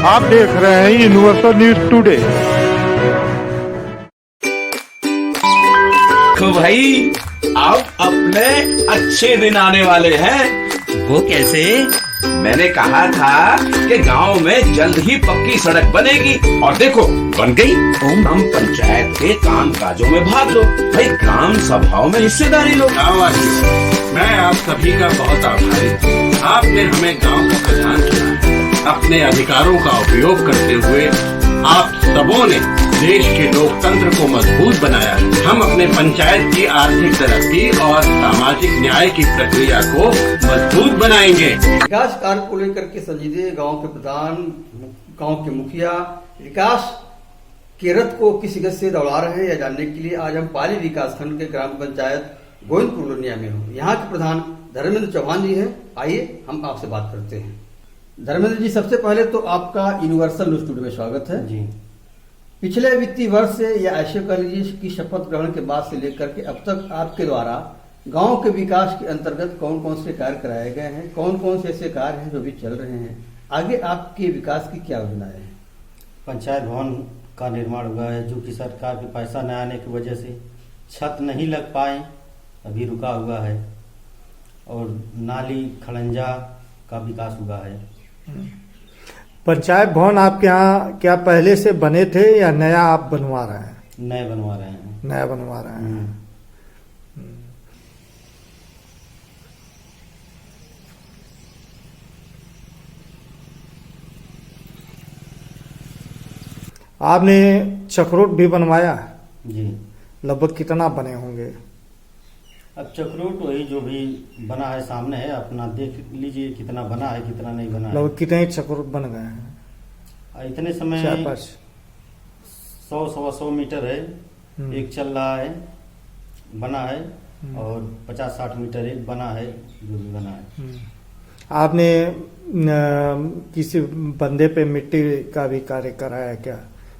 आप देख रहे हैं यूनिवर्सल न्यूज टुडे। तो भाई अब अपने अच्छे दिन आने वाले हैं। वो कैसे? मैंने कहा था कि गांव में जल्द ही पक्की सड़क बनेगी और देखो बन गई। हम पंचायत के काम काजों में भाग लो भाई, ग्राम सभाओं में हिस्सेदारी लो। मैं आप सभी का बहुत आभारी हूँ। आपने हमें गांव का प्रधान चुना। अपने अधिकारों का उपयोग करते हुए आप सबों ने देश के लोकतंत्र को मजबूत बनाया। हम अपने पंचायत की आर्थिक तरक्की और सामाजिक न्याय की प्रक्रिया को मजबूत बनाएंगे। विकास कार्य को लेकर के संजीदे गांव के प्रधान, गांव के मुखिया विकास के रथ को किस गति से दौड़ा रहे हैं, यह जानने के लिए आज हम पाली विकासखंड के ग्राम पंचायत गोविंदपुर लोनिया में हूँ। यहाँ के प्रधान धर्मेंद्र चौहान जी हैं। आइए हम आपसे बात करते हैं। धर्मेंद्र जी, सबसे पहले तो आपका यूनिवर्सल न्यूज टुडे में स्वागत है जी। पिछले वित्तीय वर्ष से या ऐसे कह लीजिए कि शपथ ग्रहण के बाद से लेकर के अब तक आपके द्वारा गांव के विकास के अंतर्गत कौन कौन से कार्य कराए गए हैं, कौन कौन से ऐसे कार्य हैं जो भी चल रहे हैं, आगे आपके विकास की क्या योजनाएं हैं? पंचायत भवन का निर्माण हुआ है, जो कि सरकार के पैसा न आने की वजह से छत नहीं लग पाए, अभी रुका हुआ है। और नाली खड़ंजा का विकास हुआ है। पंचायत भवन आपके यहाँ क्या पहले से बने थे या नया आप बनवा रहे हैं? नए बनवा रहे हैं। नया बनवा रहे हैं। आपने चक्रोट भी बनवाया जी। लगभग कितना बने होंगे? अब चक्रोट वही जो भी बना है सामने है, अपना देख लीजिए कितना बना है कितना नहीं बना है। लगभग कितने चक्रोट बन गए हैं? इतने समय 100-125 मीटर है, एक चल रहा है, बना है, और 50-60 मीटर एक बना है, जो भी बना है। आपने किसी बंदे पे मिट्टी का भी कार्य कराया है क्या?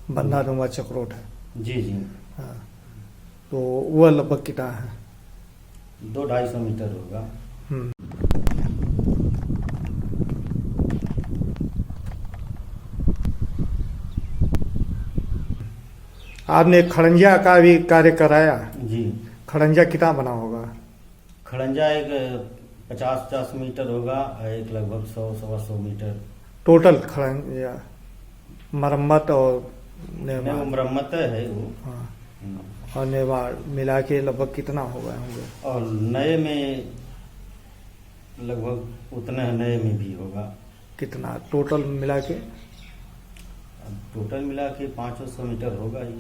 बंधा नुमा चक्रोट है। जी जी। हाँ, तो वह लगभग कितना है? 200-250 मीटर होगा। आपने खड़ंजा का भी कार्य कराया जी। खड़ंजा कितना बना होगा? खड़ंजा एक 50-50 मीटर होगा, एक लगभग 100-125 मीटर टोटल खड़ंजा मरम्मत और निर्माण। मरम्मत है वो। हाँ, और निर्माण मिला के लगभग कितना हो गए होंगे? और नए में लगभग उतना नए में भी होगा। कितना टोटल मिला के? टोटल मिला के 500 मीटर होगा ही।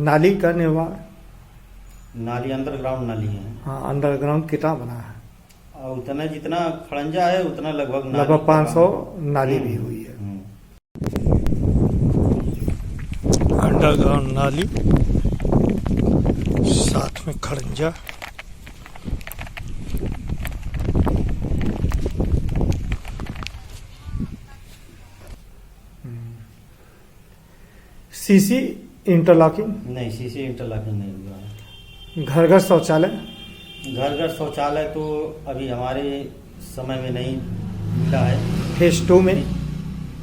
नाली का निर्माण? नाली अंडरग्राउंड नाली है। हाँ, अंडरग्राउंड कितना बना है? और उतना जितना खड़ंजा है उतना लगभग 500 नाली भी हुई है। अंडरग्राउंड नाली, साथ में खड़ंजा। CC interlocking? नहीं, सीसी इंटरलॉकिंग नहीं हुआ है। घर घर शौचालय? घर घर शौचालय तो अभी हमारे समय में नहीं मिला है। फेज 2 में?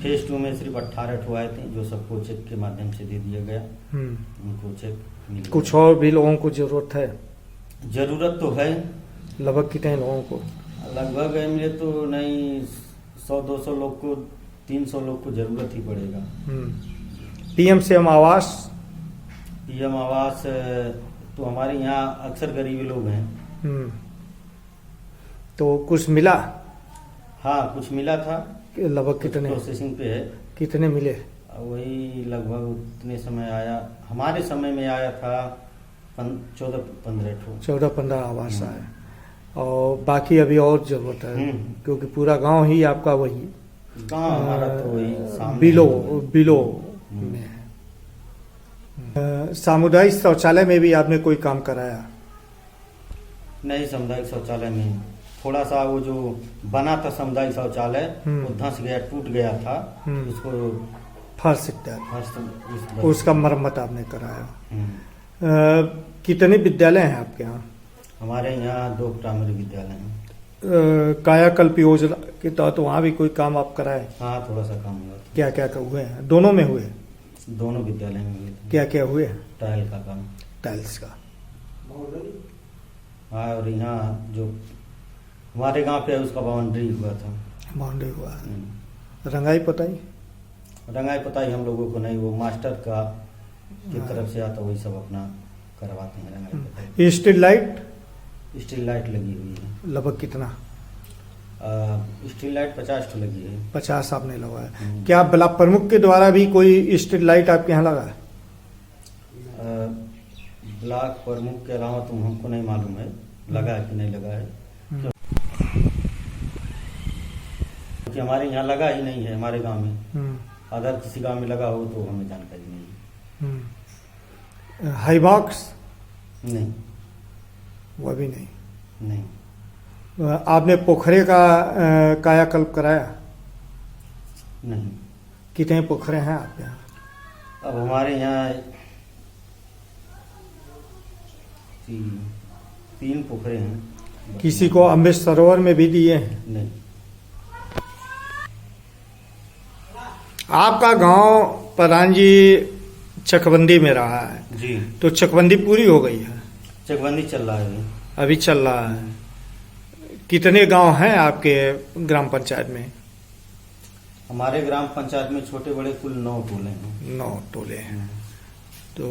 फेज 2 में सिर्फ 18 ठो आए थे, जो सबको चेक के माध्यम से दे दिया गया। उनको चेक मिल गया। कुछ और भी लोगों को जरूरत है? जरूरत तो है। लगभग कितने लोगों को? लगभग मिले तो नहीं, 100-200 लोग को, 300 लोग को जरूरत ही पड़ेगा। पीएम आवास? पीएम आवास तो हमारे यहाँ अक्सर गरीब लोग हैं। तो कुछ मिला? हाँ, कुछ मिला था। लगभग कितने? प्रोसेसिंग पे है। कितने मिले? वही लगभग उतने समय आया, हमारे समय में आया था 14-15 आवास आए, और बाकी अभी और जरूरत है, क्योंकि पूरा गांव ही आपका वही गांव हमारा तो वही बिलो में है। सामुदायिक शौचालय में भी आपने कोई काम कराया? नहीं, सामुदायिक शौचालय में थोड़ा सा वो जो बना था सामुदायिक शौचालय वो धंस गया, टूट गया था, उसको फर्श उसका मरम्मत आपने कराया। कितने विद्यालय हैं आपके यहाँ? हमारे यहाँ 2 प्राइमरी विद्यालय हैं। कायाकल्प योजना के तहत वहाँ भी कोई काम आप कराए? हाँ, थोड़ा सा काम हुआ था। क्या क्या हुए हैं? दोनों में हुए? दोनों विद्यालय में हुए थे। क्या क्या हुए? टाइल का काम। टाइल्स का। हाँ, और यहाँ जो हमारे गांव पे है उसका बाउंड्री हुआ था। बाउंड्री हुआ। रंगाई पोताई? रंगाई पोताई हम लोगों को नहीं, वो मास्टर का की तरफ से आता, वही सब अपना करवाते हैं रंगाई पोताई। Street light? स्ट्रीट लाइट लगी हुई है। लगभग कितना? स्ट्रीट लाइट 50 तो लगी है। 50 आपने लगवाया। क्या ब्लॉक प्रमुख के द्वारा भी कोई स्ट्रीट लाइट आपके यहाँ लगा है? ब्लॉक प्रमुख के अलावा तो हमको नहीं मालूम है लगा है कि नहीं लगा है, क्योंकि हमारे यहाँ लगा ही नहीं है हमारे गांव में। अगर किसी गांव में लगा हो तो हमें जानकारी नहीं है। High box? नहीं, वह भी नहीं। नहीं। आपने पोखरे का कायाकल्प कराया? नहीं। कितने पोखरे हैं आपके यहाँ? अब हमारे यहाँ 3 पोखरे हैं। किसी को अमृत सरोवर में भी दिए हैं? नहीं। आपका गांव प्रधान जी चकबंदी में रहा है जी। तो चकबंदी पूरी हो गई है? चकबंदी चल रहा है अभी चल रहा है। कितने गांव हैं आपके ग्राम पंचायत में? हमारे ग्राम पंचायत में छोटे बड़े कुल 9 टोले हैं। 9 टोले हैं। तो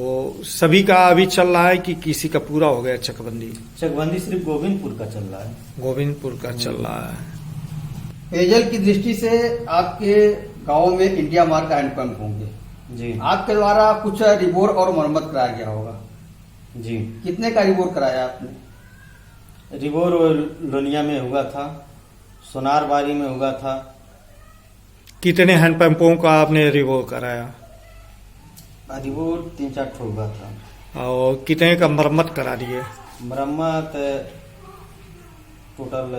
सभी का अभी चल रहा है कि किसी का पूरा हो गया चकबंदी? चकबंदी सिर्फ गोविंदपुर का चल रहा है। गोविंदपुर का चल रहा है। पेयजल की दृष्टि से आपके गांव में इंडिया मार्क हैंडपंप होंगे जी। आपके द्वारा कुछ रिबोर और मरम्मत कराया गया होगा जी। कितने का रिबोर कराया आपने? रिबोर और लोनिया में हुआ था, सोनारबाड़ी में हुआ था। कितने हैंडपंपों का आपने रिवो कराया? रिबोर 3-4 ठो हुआ था। और कितने का मरम्मत करा दिए? मरम्मत टोटल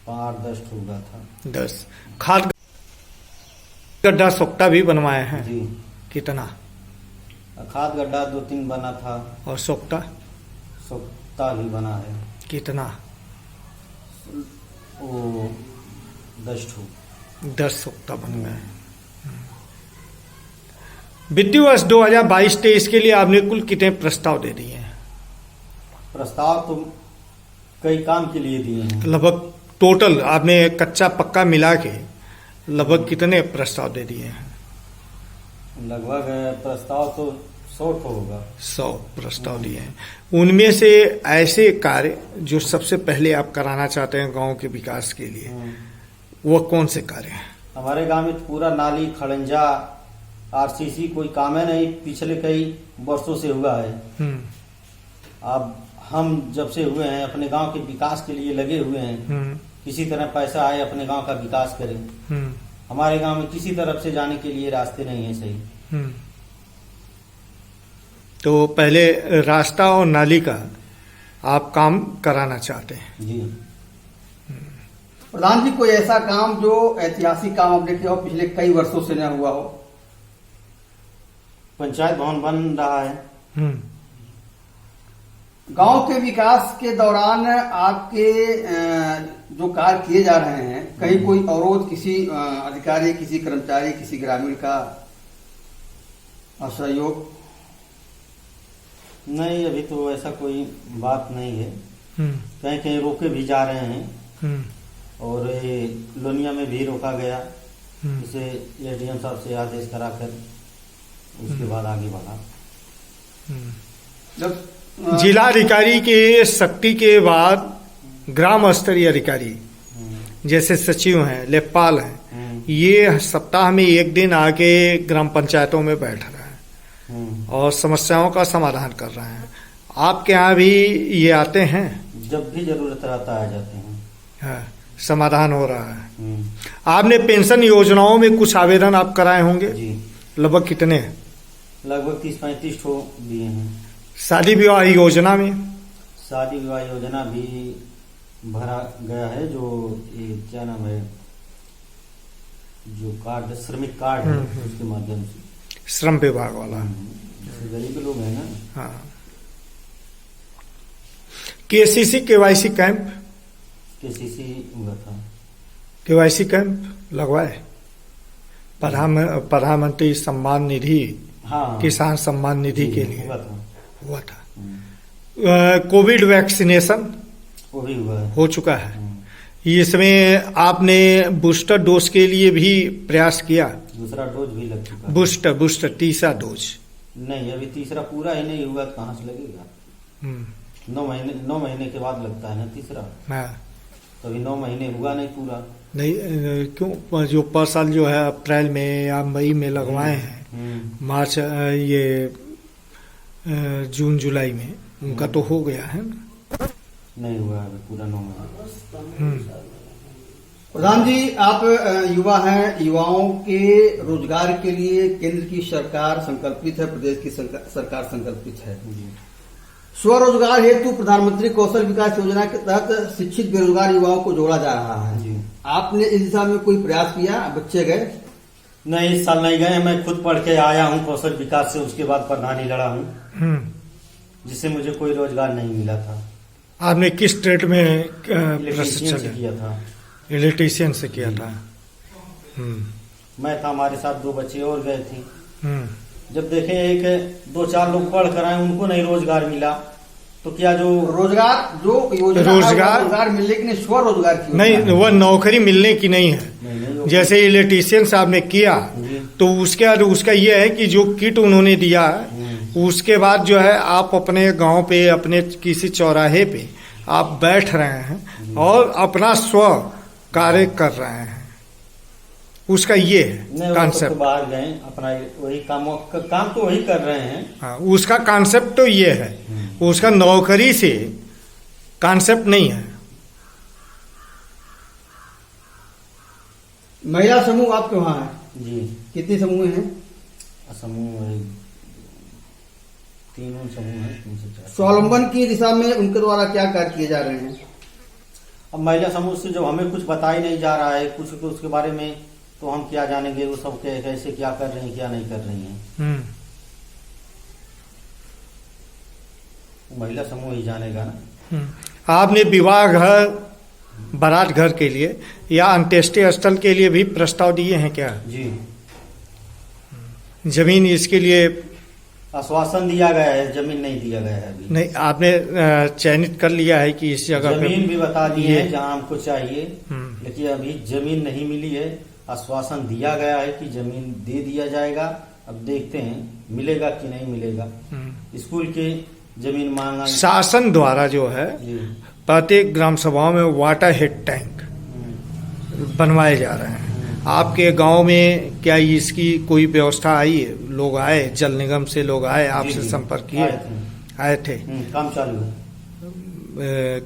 5-10 ठो हुआ था। 10। खाद गड्ढा सोख्ता भी बनवाए हैं? जी। कितना? खाद गड्ढा 2-3 बना था। और सोख्ता? सोख्ता भी बना है। कितना? वो 10 ठो। 10 सोख्ता बन गए। वित्तीय वर्ष 2022-23 के लिए आपने कुल कितने प्रस्ताव दे दिए हैं? प्रस्ताव तो कई काम के लिए दिए हैं। लगभग टोटल आपने कच्चा पक्का मिला के लगभग कितने प्रस्ताव दे दिए हैं? लगभग प्रस्ताव तो 100 ठो होगा। 100 प्रस्ताव दिए हैं। उनमें से ऐसे कार्य जो सबसे पहले आप कराना चाहते हैं गांव के विकास के लिए, वो कौन से कार्य हैं? हमारे गांव में पूरा नाली खड़ंजा आरसीसी कोई काम है नहीं, पिछले कई वर्षों से हुआ है। अब हम जब से हुए हैं अपने गांव के विकास के लिए लगे हुए हैं। किसी तरह पैसा आए अपने गांव का विकास करें। हमारे गांव में किसी तरफ से जाने के लिए रास्ते नहीं है सही। तो पहले रास्ता और नाली का आप काम कराना चाहते हैं? जी। प्रधान जी, कोई ऐसा काम जो ऐतिहासिक काम आपने किया हो पिछले कई वर्षों से न हुआ हो? पंचायत भवन बन रहा है। गांव के विकास के दौरान आपके जो कार्य किए जा रहे हैं, कहीं कोई अवरोध किसी अधिकारी, किसी कर्मचारी, किसी ग्रामीण का असहयोग? नहीं, अभी तो ऐसा कोई बात नहीं है। कहीं कहीं रोके भी जा रहे हैं और ये लोनिया में भी रोका गया। इसे एडीएम साहब से आदेश कराकर उसके बाद आगे बढ़ा। जब जिला अधिकारी के शक्ति के बाद ग्राम स्तरीय अधिकारी जैसे सचिव हैं, लेखपाल हैं, ये सप्ताह में 1 दिन आके ग्राम पंचायतों में बैठ रहे हैं और समस्याओं का समाधान कर रहे हैं। आपके यहाँ भी ये आते हैं? जब भी जरूरत रहता है जाते हैं। हाँ, समाधान हो रहा है। आपने पेंशन योजनाओं में कुछ आवेदन आप कराए होंगे? जी। लगभग कितने? लगभग 30-35 ठो दिए हैं। शादी विवाह योजना में? शादी विवाह योजना भी भरा गया है। जो ये क्या नाम है, जो कार्ड श्रमिक कार्ड है उसके माध्यम से। श्रम विभाग वाला। जैसे गरीब लोग हैं ना। हाँ। केसीसी केवाईसी कैंप, केसीसी हुआ था। केवाईसी कैंप लगवाए, प्रधानमंत्री सम्मान निधि, हाँ, किसान सम्मान निधि जी, के लिए हुआ था। कोविड वैक्सीनेशन वो भी हुआ है। हो चुका है। इसमें आपने बूस्टर डोज के लिए भी प्रयास किया? दूसरा डोज भी लग चुका है। बूस्टर तीसरा डोज नहीं, अभी तीसरा पूरा ही नहीं हुआ, कहाँ से लगेगा? 9 महीने के बाद लगता है ना तीसरा, हाँ। तो अभी 9 महीने हुआ नहीं पूरा। नहीं क्यों, जो पर साल जो है अप्रैल में या मई में लगवाए हैं, मार्च ये जून जुलाई में, उनका तो हो गया है ना? नहीं हुआ है पूरा 9 महीने। प्रधान जी, आप युवा हैं, युवाओं के रोजगार के लिए केंद्र की सरकार संकल्पित है, प्रदेश की सरकार संकल्पित है। स्वरोजगार हेतु प्रधानमंत्री कौशल विकास योजना के तहत शिक्षित बेरोजगार युवाओं को जोड़ा जा रहा है जी। आपने इस दिशा में कोई प्रयास किया? बच्चे गए? नहीं, इस साल नहीं गए। मैं खुद पढ़ के आया हूँ कौशल विकास से, उसके बाद प्रधानी लड़ा हूँ, जिससे मुझे कोई रोजगार नहीं मिला था। आपने किस ट्रेड में इलेक्ट्रीशियन से किया था। इलेक्ट्रीशियन से किया था। मैं था, हमारे साथ 2 बच्चे और गए थे। जब देखे 1-2-4 लोग पढ़ कर आए, उनको नहीं रोजगार मिला, तो क्या जो रोजगार जो योजना रोजगार मिलने की नहीं, स्वरोजगार की नहीं, वह नौकरी मिलने की नहीं है। जैसे इलेक्ट्रीशियन साहब ने किया, तो उसके बाद उसका यह है कि जो किट उन्होंने दिया, उसके बाद जो है आप अपने गांव पे, अपने किसी चौराहे पे आप बैठ रहे हैं और अपना स्व कार्य कर रहे हैं, उसका ये है कॉन्सेप्ट। तो बाहर गए, अपना वही काम तो वही कर रहे हैं। हाँ, उसका कॉन्सेप्ट तो ये है, उसका नौकरी से कॉन्सेप्ट नहीं है। महिला समूह आपके वहाँ है जी। कितने समूह हैं? समूह 3 समूह है, 3 से 4। स्वावलंबन की दिशा में उनके द्वारा क्या कार्य किए जा रहे हैं? अब महिला समूह से जब हमें कुछ बताया नहीं जा रहा है, कुछ तो उसके बारे में तो हम क्या जानेंगे, वो सब कैसे क्या कर रही हैं, क्या नहीं कर रही हैं। महिला समूह ही जानेगा ना। आपने विवाह घर, बारात घर के लिए या अंत्येष्टि स्थल के लिए भी प्रस्ताव दिए हैं क्या? जी। जमीन इसके लिए आश्वासन दिया गया है, जमीन नहीं दिया गया है अभी। नहीं, आपने चयनित कर लिया है कि इस जगह पे जमीन भी बता दी है जहाँ हमको चाहिए, लेकिन अभी जमीन नहीं मिली है। आश्वासन दिया गया है कि जमीन दे दिया जाएगा, अब देखते हैं मिलेगा कि नहीं मिलेगा। स्कूल के जमीन मांगा, शासन द्वारा जो है प्रत्येक ग्राम सभाओं में वाटर हेड टैंक बनवाए जा रहे हैं। आपके गांव में क्या इसकी कोई व्यवस्था आई है? लोग आए, जल निगम से लोग आए, आपसे संपर्क किए? आए थे। काम चालू है।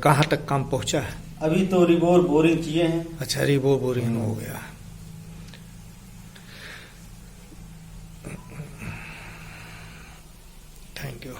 कहाँ तक काम पहुंचा है? अभी तो रिबोर बोरिंग किए हैं। अच्छा, रिबोर बोरिंग हो गया। Thank you.